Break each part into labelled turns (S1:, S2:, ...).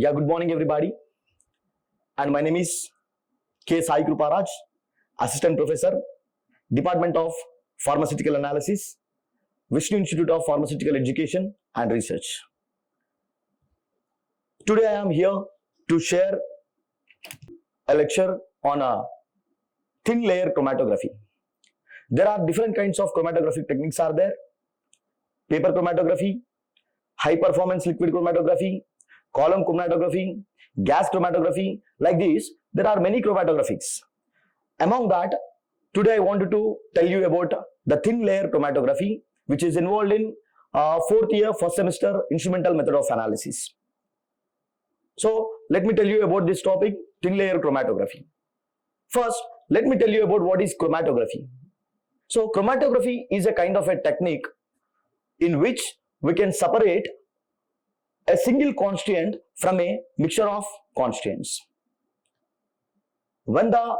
S1: Yeah, good morning, everybody. And my name is K. Sai Kruparaj, Assistant Professor, Department of Pharmaceutical Analysis, Vishnu Institute of Pharmaceutical Education and Research. Today I am here to share a lecture on a thin layer chromatography. There are different kinds of chromatographic techniques are there. Paper chromatography, high performance liquid chromatography, column chromatography, gas chromatography. Like this, there are many chromatographies. Among that, today I wanted to tell you about the thin layer chromatography, which is involved in fourth year, first semester instrumental method of analysis. So let me tell you about this topic, thin layer chromatography. First, let me tell you about what is chromatography. So chromatography is a kind of a technique in which we can separate a single constituent from a mixture of constituents. When the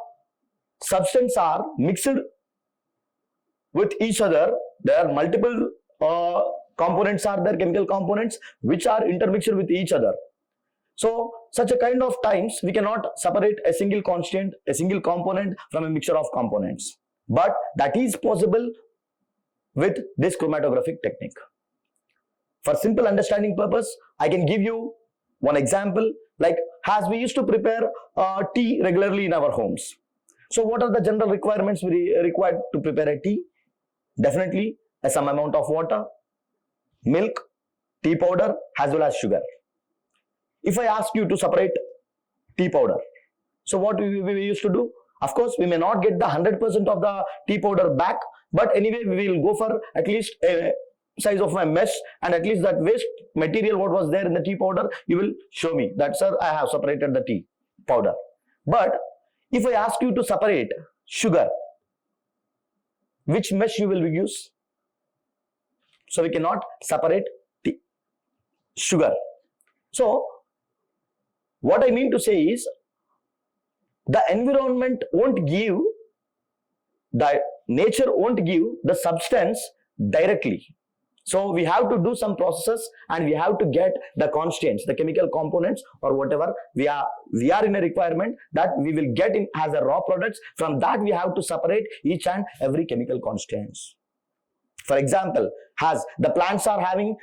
S1: substances are mixed with each other, there are multiple components are there, chemical components, which are intermixed with each other. So such a kind of times we cannot separate a single constituent, a single component from a mixture of components. But that is possible with this chromatographic technique. For simple understanding purpose, I can give you one example, like as we used to prepare tea regularly in our homes. So what are the general requirements we required to prepare a tea? Definitely some amount of water, milk, tea powder as well as sugar. If I ask you to separate tea powder, so what we used to do? Of course, we may not get the 100% of the tea powder back, but anyway, we will go for at least a size of my mesh, and at least that waste material what was there in the tea powder, you will show me that, sir, I have separated the tea powder. But if I ask you to separate sugar, which mesh you will use? So we cannot separate tea, sugar. So what I mean to say is, the environment won't give, the nature won't give the substance directly. So we have to do some processes and we have to get the constituents, the chemical components or whatever we are in a requirement that we will get in as a raw products. From that we have to separate each and every chemical constituents. For example, as the plants are having,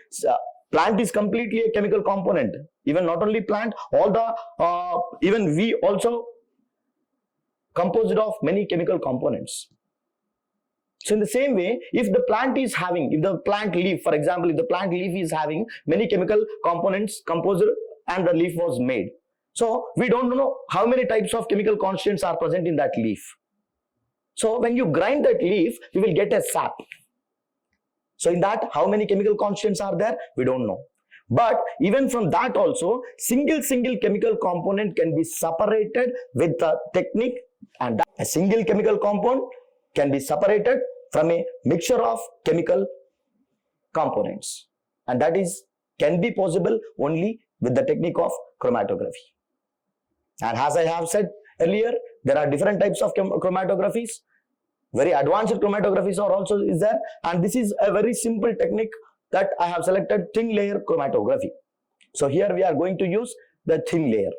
S1: plant is completely a chemical component. Even not only plant, all the even we also composed of many chemical components. So in the same way, if the plant is having, if the plant leaf, for example, if the plant leaf is having many chemical components composed and the leaf was made. So we don't know how many types of chemical constituents are present in that leaf. So when you grind that leaf, you will get a sap. So in that, how many chemical constituents are there? We don't know. But even from that also, single chemical component can be separated with the technique, and a single chemical compound can be separated from a mixture of chemical components, and that is can be possible only with the technique of chromatography. And as I have said earlier, there are different types of chromatographies. Very advanced chromatographies are also is there, and this is a very simple technique that I have selected, thin layer chromatography. So here we are going to use the thin layer.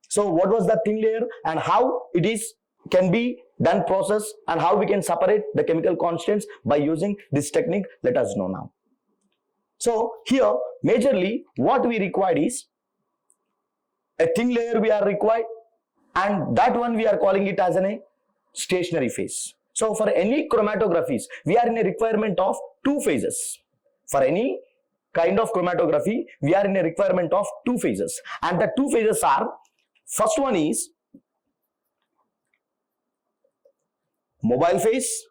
S1: So what was the thin layer and how it is can be done process and how we can separate the chemical constituents by using this technique, let us know now. So here majorly what we required is a thin layer we are required, and that one we are calling it as a stationary phase. So for any chromatographies, we are in a requirement of two phases. For any kind of chromatography, we are in a requirement of two phases, and the two phases are, first one is mobile phase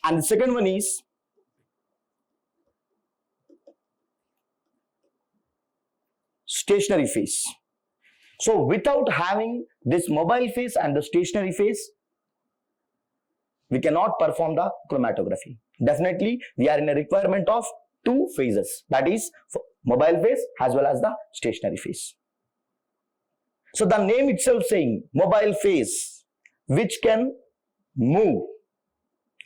S1: and the second one is stationary phase. So without having this mobile phase and the stationary phase, we cannot perform the chromatography. Definitely we are in a requirement of two phases, that is mobile phase as well as the stationary phase. So the name itself saying mobile phase, which can move,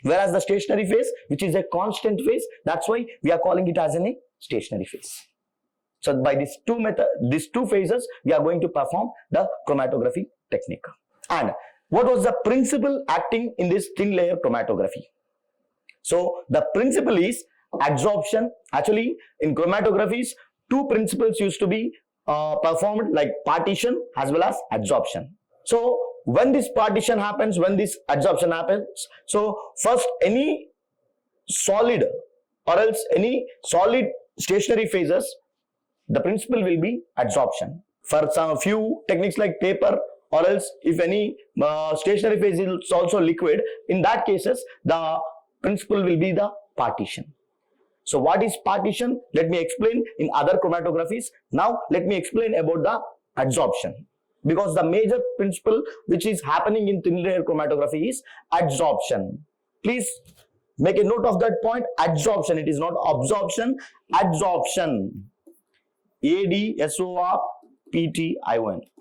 S1: Whereas the stationary phase, which is a constant phase, that's why we are calling it as a stationary phase. So by these two phases, we are going to perform the chromatography technique. And what was the principle acting in this thin layer chromatography? So the principle is adsorption. Actually, in chromatographies, two principles used to be performed, like partition as well as adsorption. So when this partition happens, when this adsorption happens, so first any solid or else any solid stationary phases, the principle will be adsorption. For some few techniques like paper, or else if any stationary phase is also liquid, in that cases the principle will be the partition. So what is partition? Let me explain in other chromatographies. Now let me explain about the adsorption, because the major principle which is happening in thin layer chromatography is adsorption. Please make a note of that point. Adsorption. It is not absorption. Adsorption. ADSORPTION.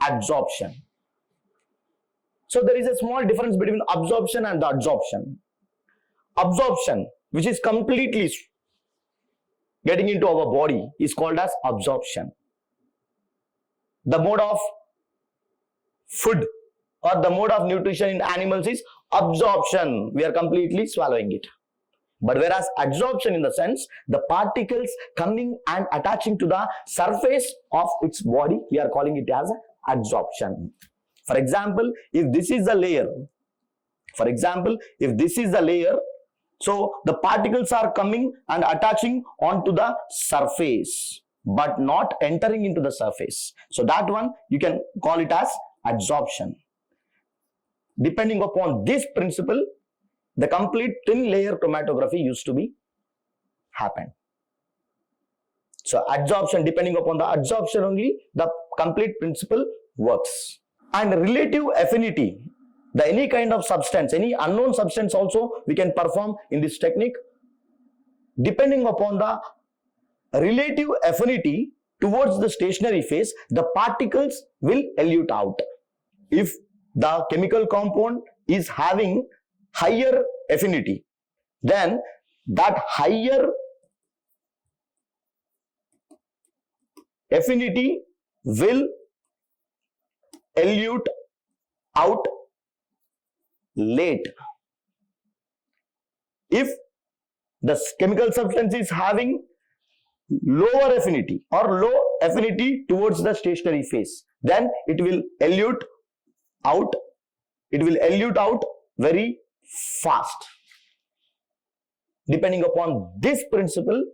S1: Adsorption. So there is a small difference between absorption and the adsorption. Absorption, which is completely getting into our body, is called as absorption. The mode of food or the mode of nutrition in animals is absorption. We are completely swallowing it. But whereas adsorption, in the sense, the particles coming and attaching to the surface of its body, we are calling it as adsorption. For example, if this is the layer, so the particles are coming and attaching onto the surface, but not entering into the surface. So that one you can call it as adsorption. Depending upon this principle, the complete thin layer chromatography used to be happen. So adsorption, depending upon the adsorption only, the complete principle works. And relative affinity, the any kind of substance, any unknown substance also we can perform in this technique. Depending upon the relative affinity towards the stationary phase, the particles will elute out. If the chemical compound is having higher affinity, then that higher affinity will elute out late. If the chemical substance is having lower affinity or low affinity towards the stationary phase, then it will elute out. It will elute out very fast. Depending upon this principle,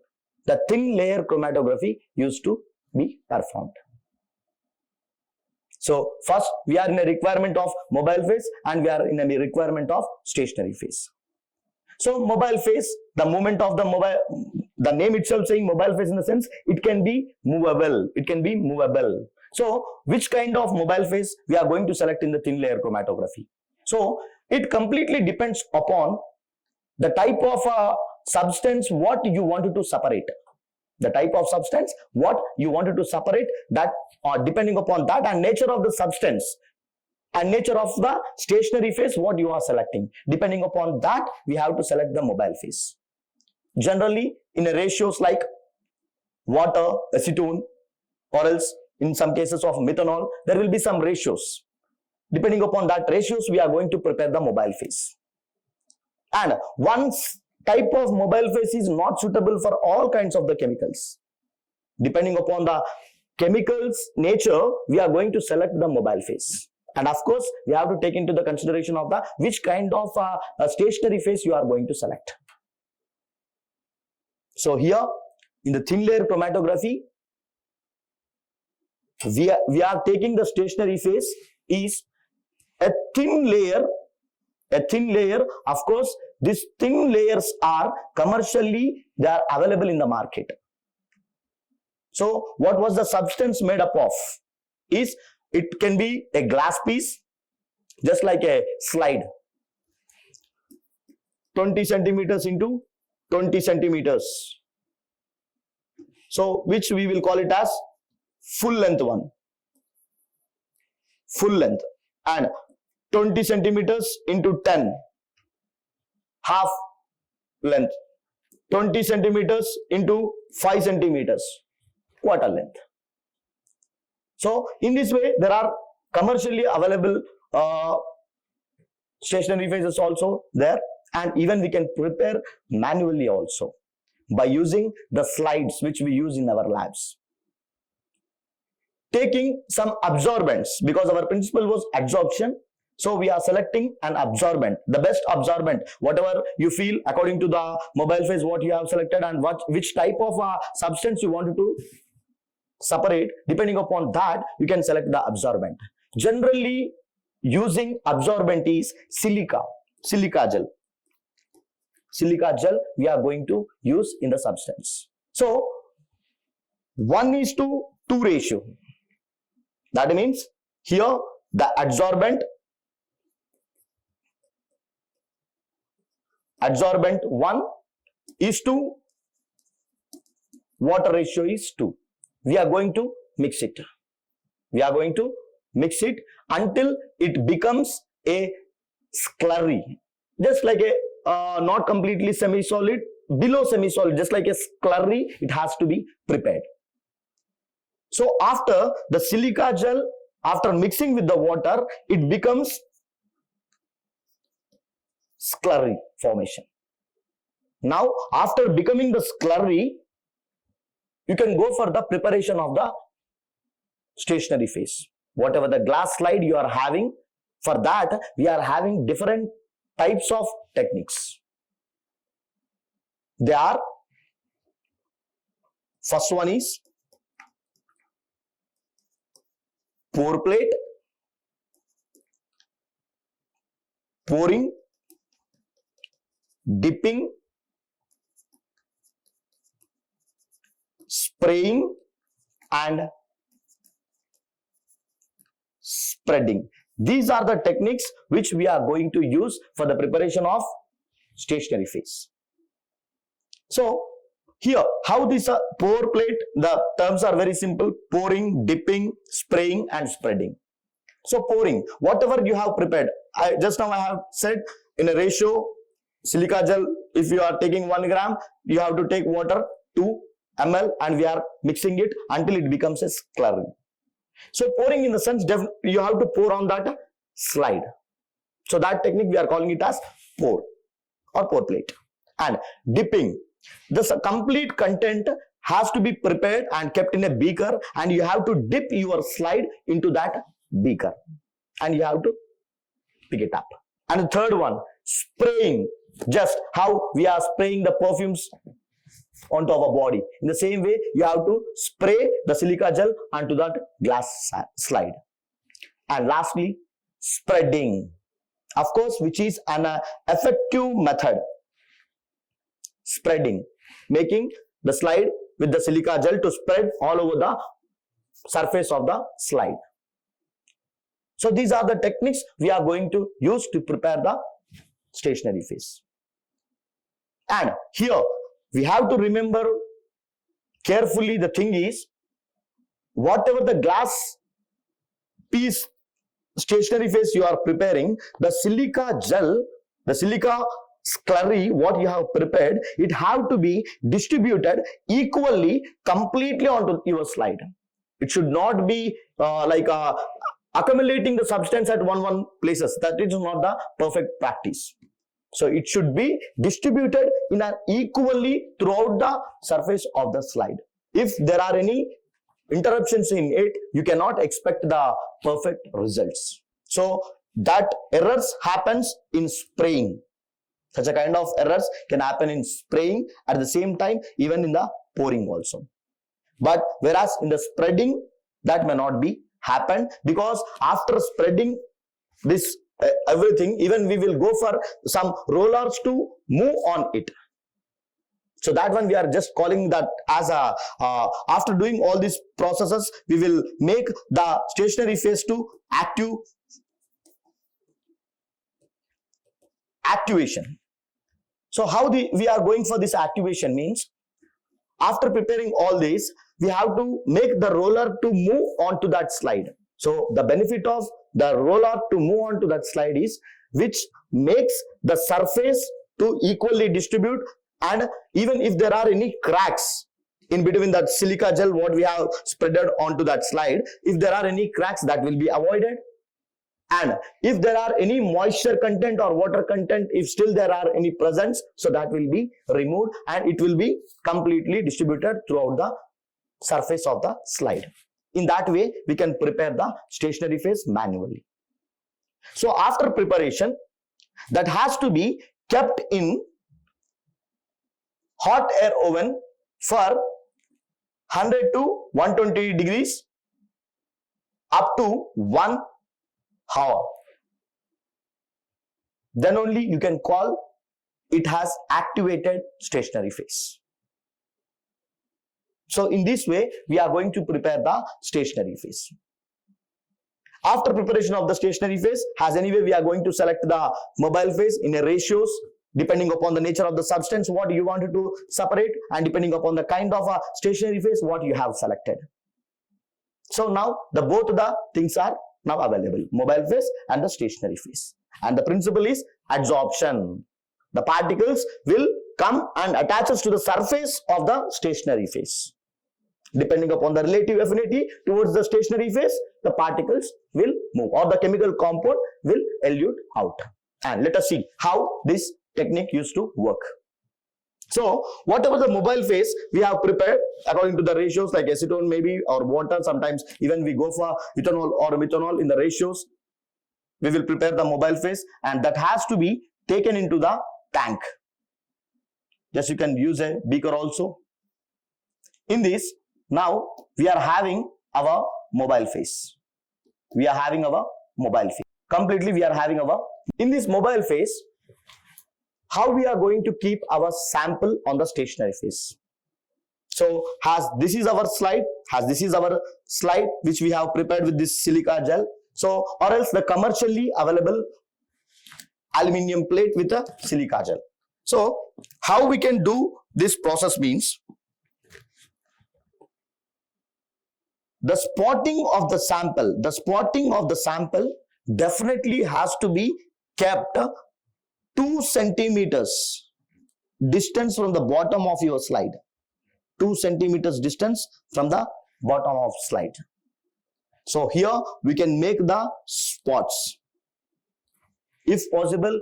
S1: the thin layer chromatography used to be performed. So first we are in a requirement of mobile phase and we are in a requirement of stationary phase. So mobile phase, the movement of the mobile, the name itself saying mobile phase, in the sense it can be movable. It can be movable. So which kind of mobile phase we are going to select in the thin layer chromatography? So it completely depends upon the type of substance what you wanted to separate. The type of substance what you wanted to separate, that depending upon that, and nature of the substance and nature of the stationary phase what you are selecting. Depending upon that, we have to select the mobile phase. Generally in a ratios like water, acetone, or else in some cases of methanol, there will be some ratios. Depending upon that ratios, we are going to prepare the mobile phase. And once type of mobile phase is not suitable for all kinds of the chemicals. Depending upon the chemicals nature, we are going to select the mobile phase. And of course, we have to take into the consideration of the which kind of stationary phase you are going to select. So here in the thin layer chromatography, we are taking the stationary phase is a thin layer. A thin layer, of course, these thin layers are commercially, they are available in the market. So what was the substance made up of? Is it can be a glass piece, just like a slide, 20 centimeters into 20 centimeters. So which we will call it as full length one. Full length. And 20 centimeters into 10. half length, 20 centimeters into 5 centimeters, quarter length. So in this way, there are commercially available stationary phases also there, and even we can prepare manually also by using the slides which we use in our labs. Taking some absorbents, because our principle was absorption, so we are selecting an absorbent, the best absorbent, whatever you feel according to the mobile phase what you have selected and which type of substance you wanted to separate. Depending upon that, you can select the absorbent. Generally using absorbent is silica gel. Silica gel we are going to use in the substance. So 1:2 ratio. That means here the adsorbent 1:2, water ratio is 2. We are going to mix it. We are going to mix it until it becomes a slurry, just like a not completely semi-solid, below semi-solid, just like a slurry. It has to be prepared. So after the silica gel, after mixing with the water, it becomes slurry formation. Now after becoming the slurry, you can go for the preparation of the stationary phase. Whatever the glass slide you are having, for that we are having different types of techniques. They are, first one is pour plate, pouring, dipping, spraying and spreading. These are the techniques which we are going to use for the preparation of stationary phase. So here, how this pour plate, the terms are very simple: pouring, dipping, spraying and spreading. So pouring, whatever you have prepared, just now I have said in a ratio, silica gel, if you are taking 1 gram, you have to take water 2 ml and we are mixing it until it becomes a slurry. So pouring in the sense, you have to pour on that slide. So that technique we are calling it as pour or pour plate. And dipping, the complete content has to be prepared and kept in a beaker, and you have to dip your slide into that beaker and you have to pick it up. And the third one, spraying, just how we are spraying the perfumes onto our body. In the same way, you have to spray the silica gel onto that glass slide. And lastly, spreading, of course, which is an effective method. Spreading, making the slide with the silica gel to spread all over the surface of the slide. So these are the techniques we are going to use to prepare the stationary phase. And here we have to remember carefully, the thing is, whatever the glass piece stationary phase you are preparing, the silica gel, the silica slurry, what you have prepared, it have to be distributed equally, completely onto your slide. It should not be accumulating the substance at one places. That is not the perfect practice. So it should be distributed in an equally throughout the surface of the slide. If there are any interruptions in it, you cannot expect the perfect results. So that errors happens in spraying. Such a kind of errors can happen in spraying, at the same time even in the pouring also. But whereas in the spreading, that may not be happen, because after spreading this everything, even we will go for some rollers to move on it. So that one we are just calling that as a after doing all these processes, we will make the stationary phase to activation. So how we are going for this activation means, after preparing all this, we have to make the roller to move on to that slide. So the benefit of the roller to move on to that slide is, which makes the surface to equally distribute, and even if there are any cracks in between that silica gel what we have spreaded onto that slide, if there are any cracks, that will be avoided. And if there are any moisture content or water content, if still there are any presence, so that will be removed and it will be completely distributed throughout the surface of the slide. In that way, we can prepare the stationary phase manually. So after preparation, that has to be kept in hot air oven for 100 to 120 degrees up to 1 hour. Then only you can call it has activated stationary phase. So in this way, we are going to prepare the stationary phase. After preparation of the stationary phase, as anyway we are going to select the mobile phase in a ratios depending upon the nature of the substance what you wanted to separate, and depending upon the kind of a stationary phase what you have selected. So now both the things are now available, mobile phase and the stationary phase. And the principle is adsorption. The particles will come and attaches to the surface of the stationary phase. Depending upon the relative affinity towards the stationary phase, the particles will move or the chemical compound will elute out. And let us see how this technique used to work. So whatever the mobile phase we have prepared according to the ratios like acetone maybe or water, sometimes even we go for ethanol or methanol in the ratios, we will prepare the mobile phase, and that has to be taken into the tank. Just you can use a beaker also. In this, now we are having our mobile phase. We are having our mobile phase. Completely we are having our, in this mobile phase, how we are going to keep our sample on the stationary phase. So as this is our slide, which we have prepared with this silica gel. So or else the commercially available aluminium plate with a silica gel. So how we can do this process means, the spotting of the sample definitely has to be kept 2 centimeters distance from the bottom of your slide. 2 centimeters distance from the bottom of slide. So here we can make the spots. If possible,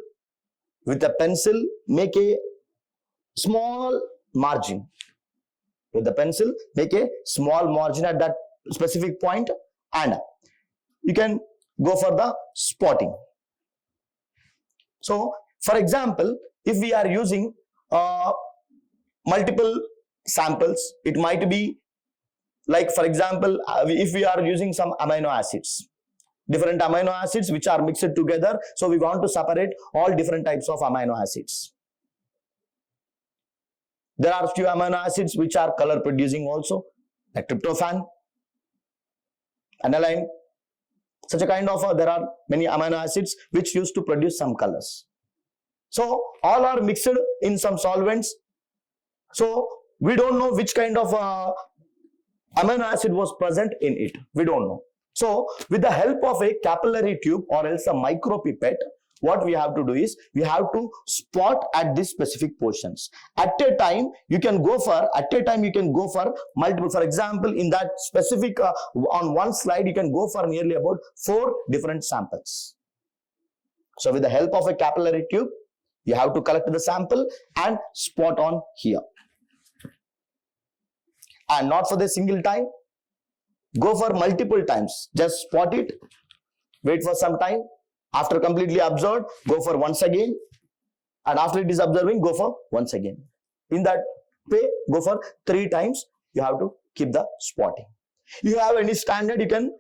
S1: with a pencil, make a small margin. With the pencil, make a small margin at that specific point, and you can go for the spotting. So for example, if we are using multiple samples, it might be like, for example, if we are using some amino acids, different amino acids which are mixed together, so we want to separate all different types of amino acids. There are few amino acids which are color producing also, like tryptophan, aniline, such a kind of there are many amino acids which used to produce some colors. So all are mixed in some solvents. So we don't know which kind of amino acid was present in it. We don't know. So with the help of a capillary tube or else a micropipette, what we have to do is we have to spot at these specific portions. At a time you can go for multiple. For example, in that specific on one slide you can go for nearly about 4 different samples. So with the help of a capillary tube, you have to collect the sample and spot on here. And not for the single time, go for multiple times. Just spot it, wait for some time. After completely observed, go for once again, and after it is observing, go for once again. In that way, go for 3 times. You have to keep the spotting. If you have any standard, you can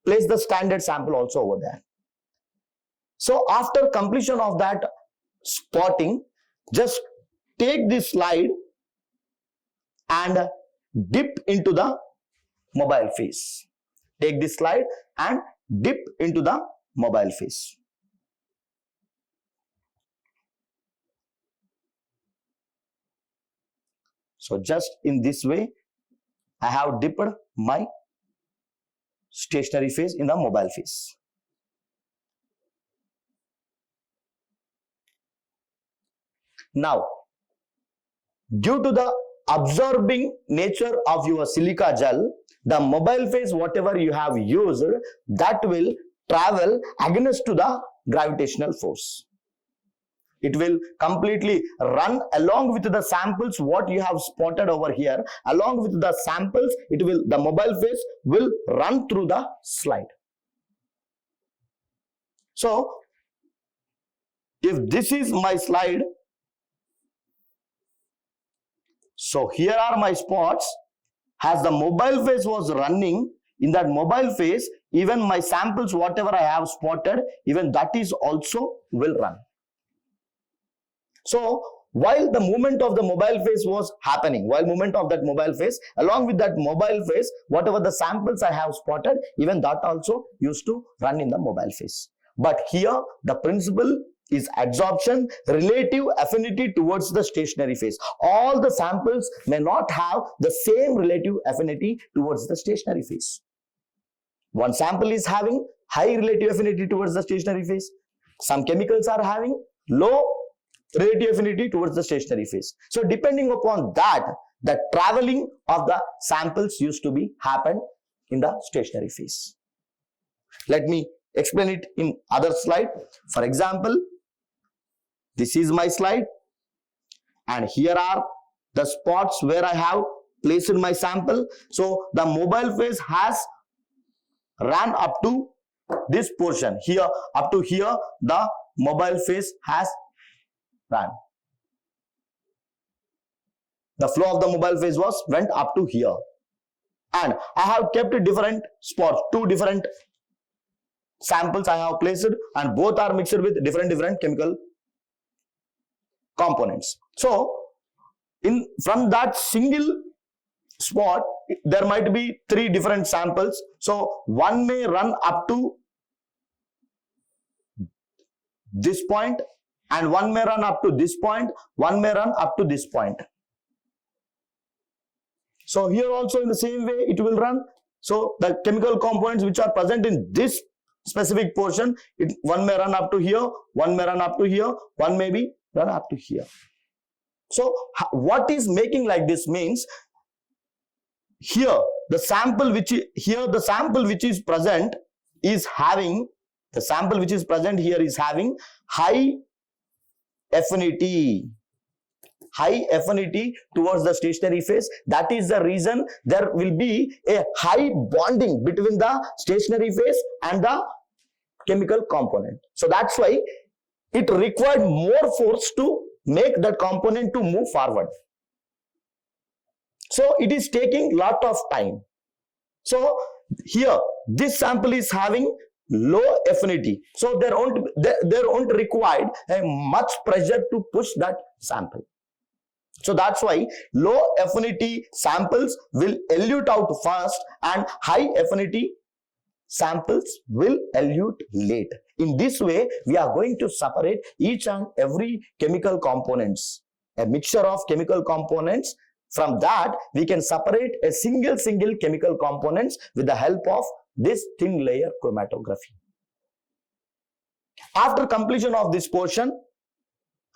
S1: place the standard sample also over there. So after completion of that spotting, just take this slide and dip into the mobile phase. Take this slide and dip into the mobile phase. So just in this way, I have dipped my stationary phase in the mobile phase. Now, due to the absorbing nature of your silica gel, the mobile phase whatever you have used, that will travel against to the gravitational force. It will completely run along with the samples what you have spotted over here. Along with the samples, the mobile phase will run through the slide. So, if this is my slide, so here are my spots. As the mobile phase was running, in that mobile phase, even my samples, whatever I have spotted, even that is also will run. So, while the movement of the mobile phase was happening, along with that mobile phase, whatever the samples I have spotted, even that also used to run in the mobile phase. But here, the principle is adsorption, relative affinity towards the stationary phase. All the samples may not have the same relative affinity towards the stationary phase. One sample is having high relative affinity towards the stationary phase. Some chemicals are having low relative affinity towards the stationary phase. So depending upon that, the traveling of the samples used to be happen in the stationary phase. Let me explain it in other slide. For example, this is my slide, and here are the spots where I have placed my sample. So the mobile phase has ran up to this portion here. Up to here, the mobile phase has ran. The flow of the mobile phase went up to here, and I have kept different spots, two different samples I have placed, and both are mixed with different chemical components. So from that single spot, there might be three different samples. So one may run up to this point, and one may run up to this point, one may run up to this point. So here also in the same way it will run. So the chemical components which are present in this specific portion, one may run up to here, one may run up to here, one may be run up to here. So what is making like this means, here the sample which is present is having, the sample which is present here is having high affinity towards the stationary phase. That is the reason there will be a high bonding between the stationary phase and the chemical component. So that's why it required more force to make that component to move forward. So it is taking lot of time. So here this sample is having low affinity, so there won't required a much pressure to push that sample. So that's why low affinity samples will elute out fast, and high affinity samples will elute late. In this way, we are going to separate each and every chemical components, a mixture of chemical components. From that, we can separate a single chemical components with the help of this thin layer chromatography. After completion of this portion,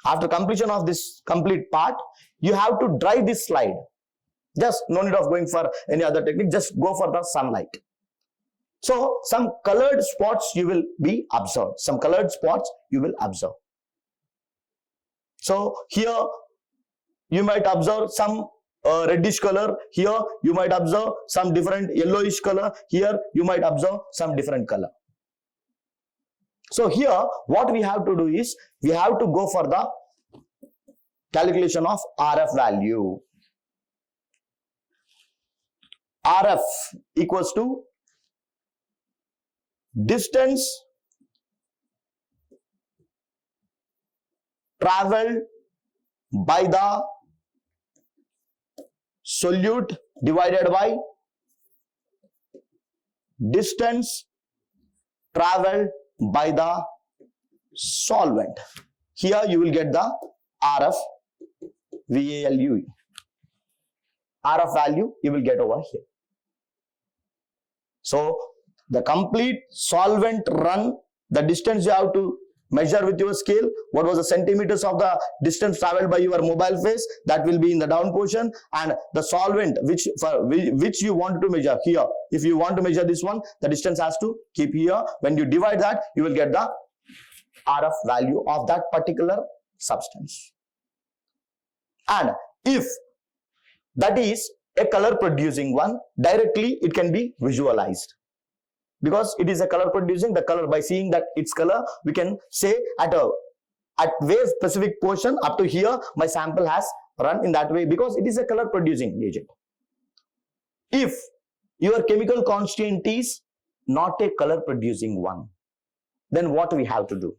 S1: after completion of this complete part, you have to dry this slide. Just no need of going for any other technique, just go for the sunlight. So some colored spots you will be observed. Some colored spots you will observe. So here you might observe some reddish color. Here you might observe some different yellowish color. Here you might observe some different color. So here what we have to do is we have to go for the calculation of RF value. RF equals to distance traveled by the solute divided by distance traveled by the solvent. Here you will get the RF value. RF value you will get over here. So the complete solvent run, the distance you have to measure with your scale what was the centimeters of the distance traveled by your mobile phase, that will be in the down portion, and the solvent which you want to measure here, if you want to measure this one, the distance has to keep here. When you divide that, you will get the RF value of that particular substance. And if that is a color producing one, directly it can be visualized. Because it is a color producing, the color, by seeing that its color, we can say at very specific portion up to here my sample has run in that way, because it is a color producing agent. If your chemical constant is not a color producing one, then what we have to do?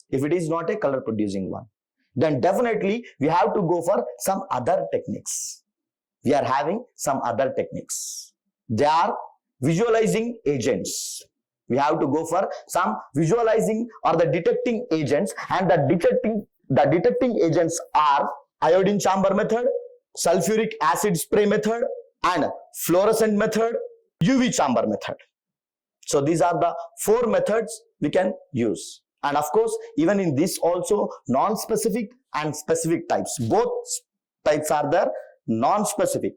S1: If it is not a color producing one, then definitely we have to go for some other techniques. We are having some other techniques. They are visualizing agents. We have to go for some visualizing or the detecting agents, and the detecting agents are iodine chamber method, sulfuric acid spray method, and fluorescent method, UV chamber method. So these are the 4 methods we can use. And of course, even in this also, non-specific and specific types. Both types are there. Non-specific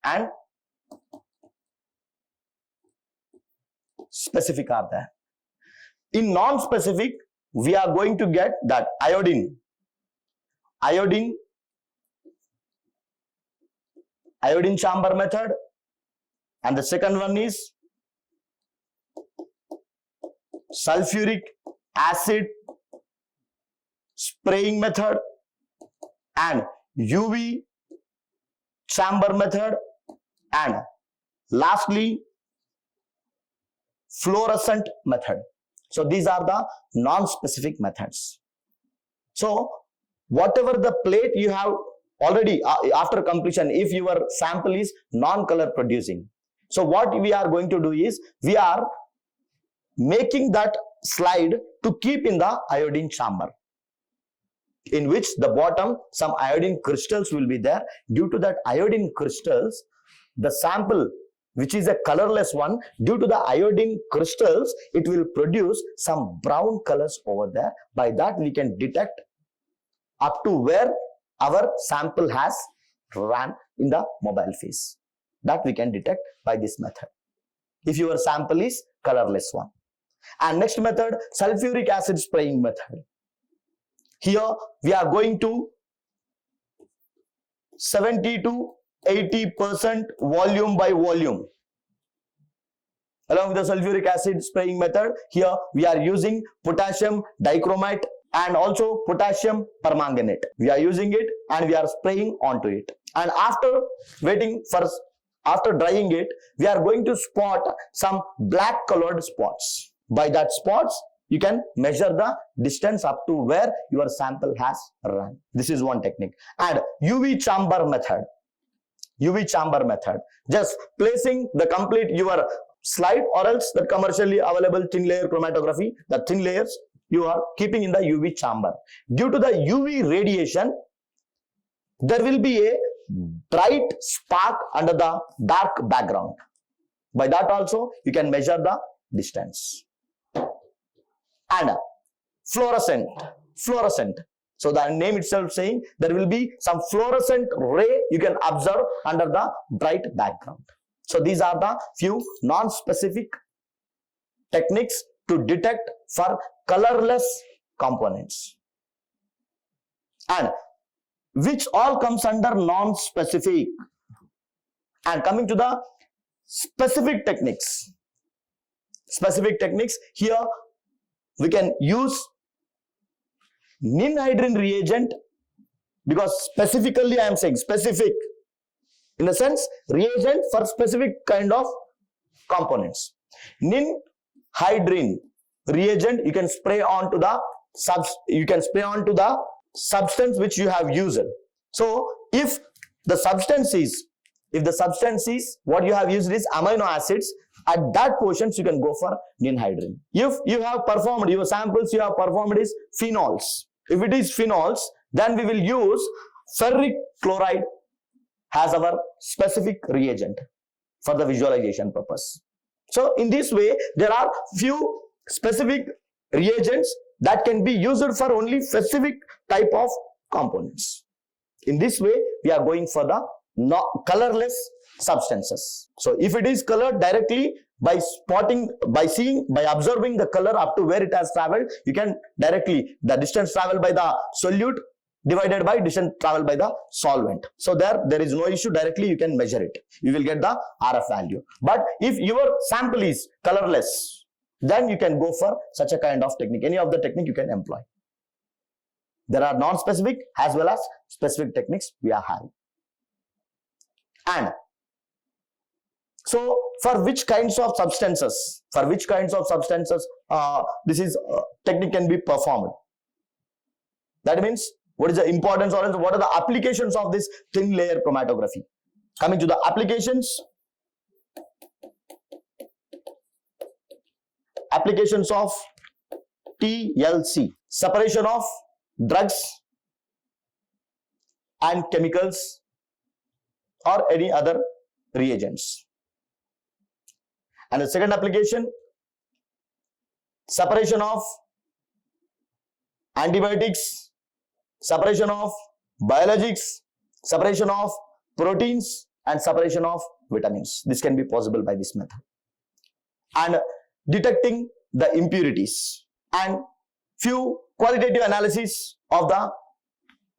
S1: and specific are there. In non-specific, we are going to get that iodine chamber method, and the second one is sulfuric acid spraying method, and UV chamber method, and lastly fluorescent method. So these are the non-specific methods. So whatever the plate you have already after completion, if your sample is non-color producing, so what we are going to do is, we are making that slide to keep in the iodine chamber, in which the bottom some iodine crystals will be there. Due to that iodine crystals, the sample which is a colorless one, due to the iodine crystals, it will produce some brown colors over there. By that we can detect up to where our sample has ran in the mobile phase. That we can detect by this method, if your sample is colorless one. And next method, sulfuric acid spraying method. Here we are going to 70 to 80% volume by volume. Along with the sulfuric acid spraying method, here we are using potassium dichromate and also potassium permanganate. We are using it and we are spraying onto it. And after drying it, we are going to spot some black colored spots. By that spots, you can measure the distance up to where your sample has run. This is one technique. And UV chamber method. UV chamber method. Just placing the complete your slide, or else the commercially available thin layer chromatography, the thin layers you are keeping in the UV chamber. Due to the UV radiation, there will be a bright spark under the dark background. By that also, you can measure the distance. And fluorescent. So the name itself saying there will be some fluorescent ray you can observe under the bright background. So these are the few non-specific techniques to detect for colorless components, and which all comes under non-specific. And coming to the specific techniques. Here we can use ninhydrin reagent, because specifically I am saying specific, in the sense reagent for specific kind of components. Ninhydrin reagent you can spray onto the substance which you have used. So if the substance is what you have used is amino acids, at that portions you can go for ninhydrin. If you have performed your samples, you have performed is phenols. If it is phenols, then we will use ferric chloride as our specific reagent for the visualization purpose. So in this way, there are few specific reagents that can be used for only specific type of components. In this way, we are going for the colorless substances. So if it is colored directly by spotting, by seeing, by observing the color up to where it has traveled, you can directly, the distance traveled by the solute divided by distance traveled by the solvent. So there is no issue, directly you can measure it. You will get the RF value. But if your sample is colorless, then you can go for such a kind of technique. Any of the technique you can employ. There are non-specific as well as specific techniques we are having. And so for which kinds of substances, this is technique can be performed. That means what is the importance, or what are the applications of this thin layer chromatography? Coming to the applications of TLC, separation of drugs and chemicals or any other reagents. And the second application, separation of antibiotics, separation of biologics, separation of proteins, and separation of vitamins. This can be possible by this method. And detecting the impurities and few qualitative analysis of the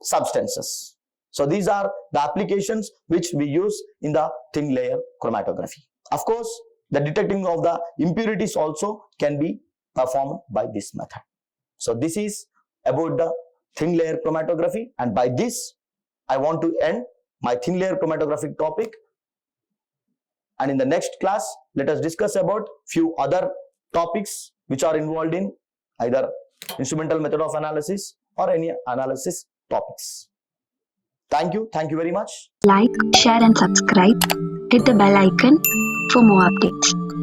S1: substances. So these are the applications which we use in the thin layer chromatography. Of course, the detecting of the impurities also can be performed by this method. So this is about the thin layer chromatography, and by this I want to end my thin layer chromatographic topic. And in the next class, let us discuss about few other topics which are involved in either instrumental method of analysis or any analysis topics. Thank you very much.
S2: Like, share and subscribe. Hit the bell icon for more updates.